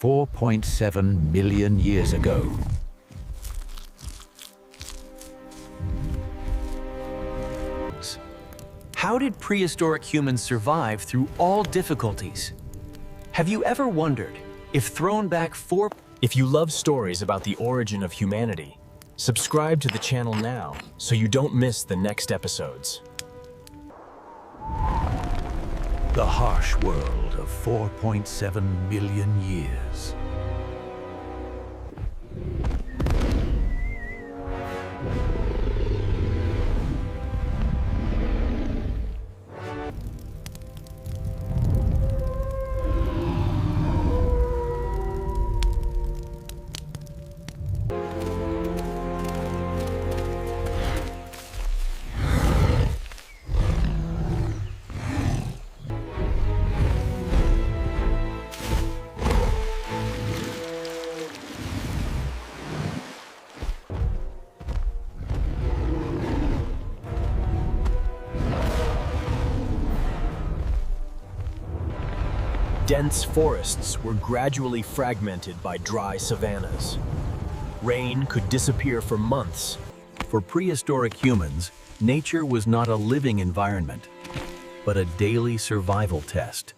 4.7 million years ago. How did prehistoric humans survive through all difficulties? Have you ever wondered if thrown back If you love stories about the origin of humanity, subscribe to the channel now so you don't miss the next episodes. The harsh world of 4.7 million years. Dense forests were gradually fragmented by dry savannas. Rain could disappear for months. For prehistoric humans, nature was not a living environment, but a daily survival test.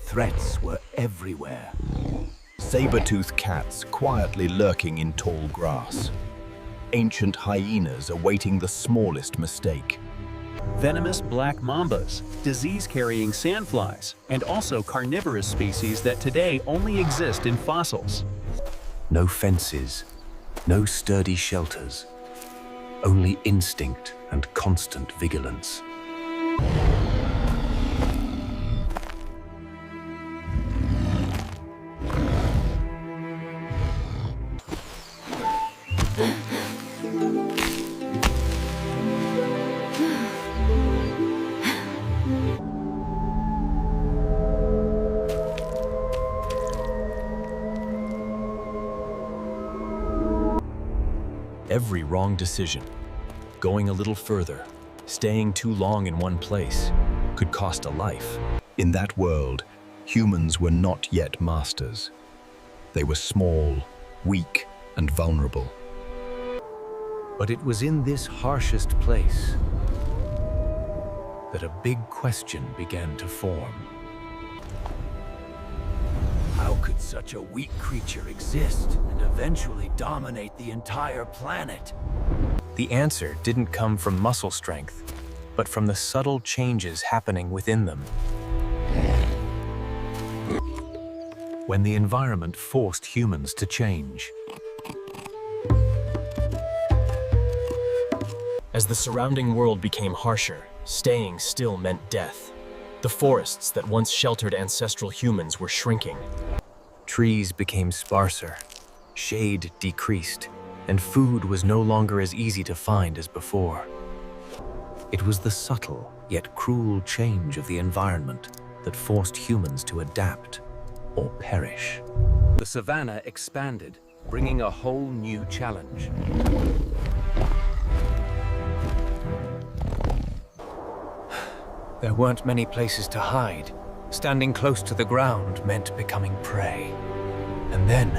Threats were everywhere. Saber-toothed cats quietly lurking in tall grass. Ancient hyenas awaiting the smallest mistake. Venomous black mambas, disease-carrying sandflies, and also carnivorous species that today only exist in fossils. No fences, no sturdy shelters, only instinct and constant vigilance. Every wrong decision, going a little further, staying too long in one place, could cost a life. In that world, humans were not yet masters. They were small, weak, and vulnerable. But it was in this harshest place that a big question began to form. How could such a weak creature exist and eventually dominate the entire planet? The answer didn't come from muscle strength, but from the subtle changes happening within them. When the environment forced humans to change. As the surrounding world became harsher, staying still meant death. The forests that once sheltered ancestral humans were shrinking. Trees became sparser, shade decreased, and food was no longer as easy to find as before. It was the subtle yet cruel change of the environment that forced humans to adapt or perish. The savannah expanded, bringing a whole new challenge. There weren't many places to hide. Standing close to the ground meant becoming prey. And then,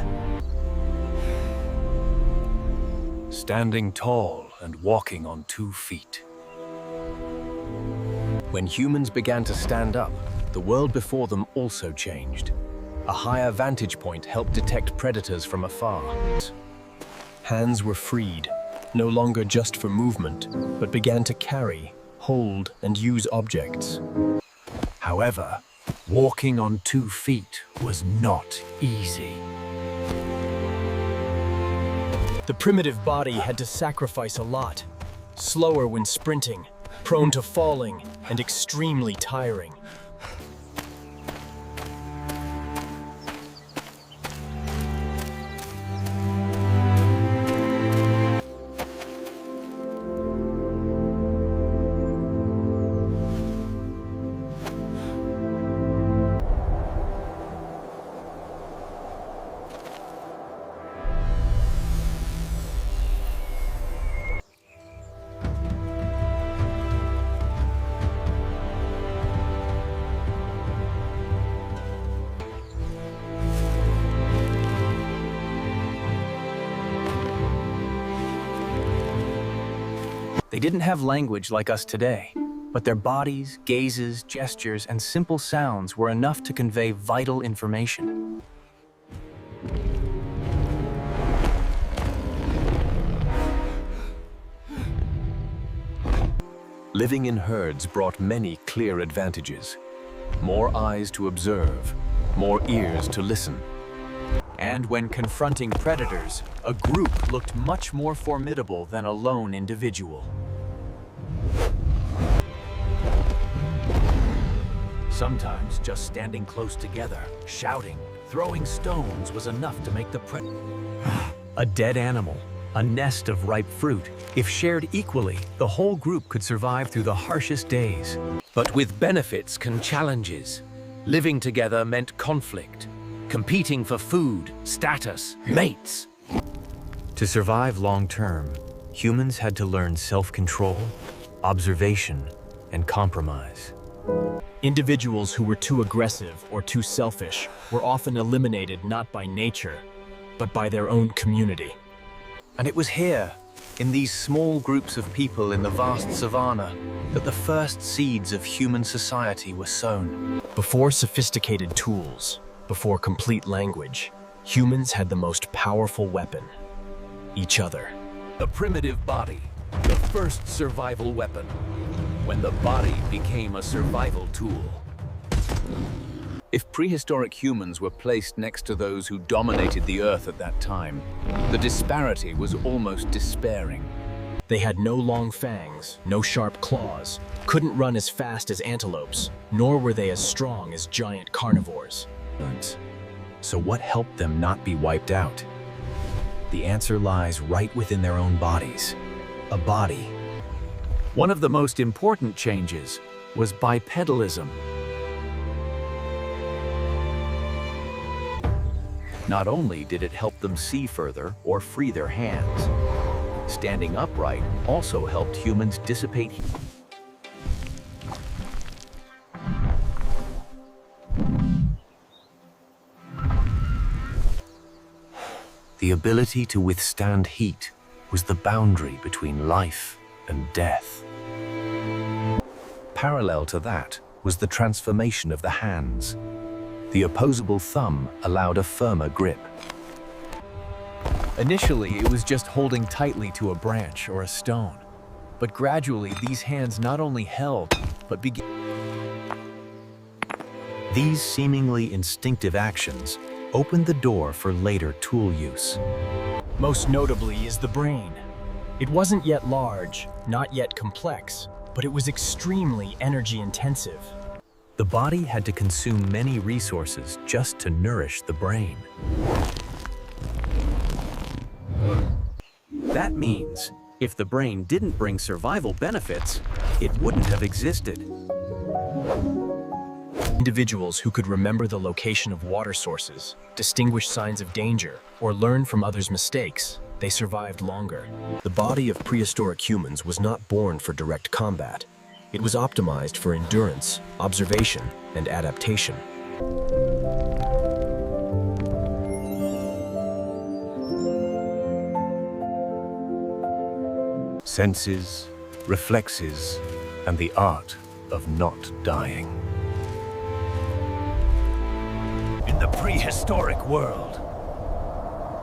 standing tall and walking on 2 feet. When humans began to stand up, the world before them also changed. A higher vantage point helped detect predators from afar. Hands were freed, no longer just for movement, but began to carry, hold, and use objects. However, walking on 2 feet was not easy. The primitive body had to sacrifice a lot. Slower when sprinting, prone to falling, and extremely tiring. They didn't have language like us today, but their bodies, gazes, gestures, and simple sounds were enough to convey vital information. Living in herds brought many clear advantages. More eyes to observe, more ears to listen. And when confronting predators, a group looked much more formidable than a lone individual. Sometimes just standing close together, shouting, throwing stones was enough to make the A dead animal, a nest of ripe fruit. If shared equally, the whole group could survive through the harshest days. But with benefits come challenges. Living together meant conflict, competing for food, status, mates. To survive long-term, humans had to learn self-control, observation, and compromise. Individuals who were too aggressive or too selfish were often eliminated not by nature, but by their own community. And it was here, in these small groups of people in the vast savannah, that the first seeds of human society were sown. Before sophisticated tools, before complete language, humans had the most powerful weapon: each other. The primitive body, the first survival weapon, when the body became a survival tool. If prehistoric humans were placed next to those who dominated the Earth at that time, the disparity was almost despairing. They had no long fangs, no sharp claws, couldn't run as fast as antelopes, nor were they as strong as giant carnivores. So what helped them not be wiped out? The answer lies right within their own bodies. A body. One of the most important changes was bipedalism. Not only did it help them see further or free their hands, standing upright also helped humans dissipate heat. The ability to withstand heat was the boundary between life and death. Parallel to that was the transformation of the hands. The opposable thumb allowed a firmer grip. Initially, it was just holding tightly to a branch or a stone. But gradually, these hands not only held, but began. These seemingly instinctive actions opened the door for later tool use. Most notably is the brain. It wasn't yet large, not yet complex, but it was extremely energy-intensive. The body had to consume many resources just to nourish the brain. That means, if the brain didn't bring survival benefits, it wouldn't have existed. Individuals who could remember the location of water sources, distinguish signs of danger, or learn from others' mistakes, they survived longer. The body of prehistoric humans was not born for direct combat. It was optimized for endurance, observation, and adaptation. Senses, reflexes, and the art of not dying. In the prehistoric world,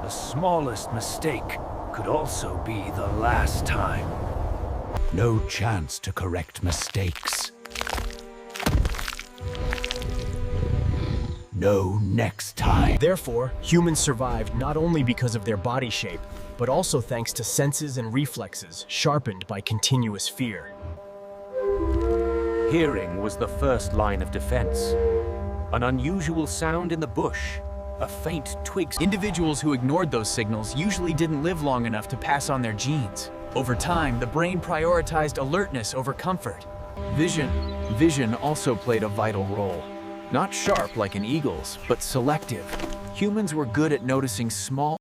the smallest mistake could also be the last time. No chance to correct mistakes. No next time. Therefore, humans survived not only because of their body shape, but also thanks to senses and reflexes sharpened by continuous fear. Hearing was the first line of defense. An unusual sound in the bush, a faint twig. Individuals who ignored those signals usually didn't live long enough to pass on their genes. Over time, the brain prioritized alertness over comfort. Vision also played a vital role. Not sharp like an eagle's, but selective. Humans were good at noticing small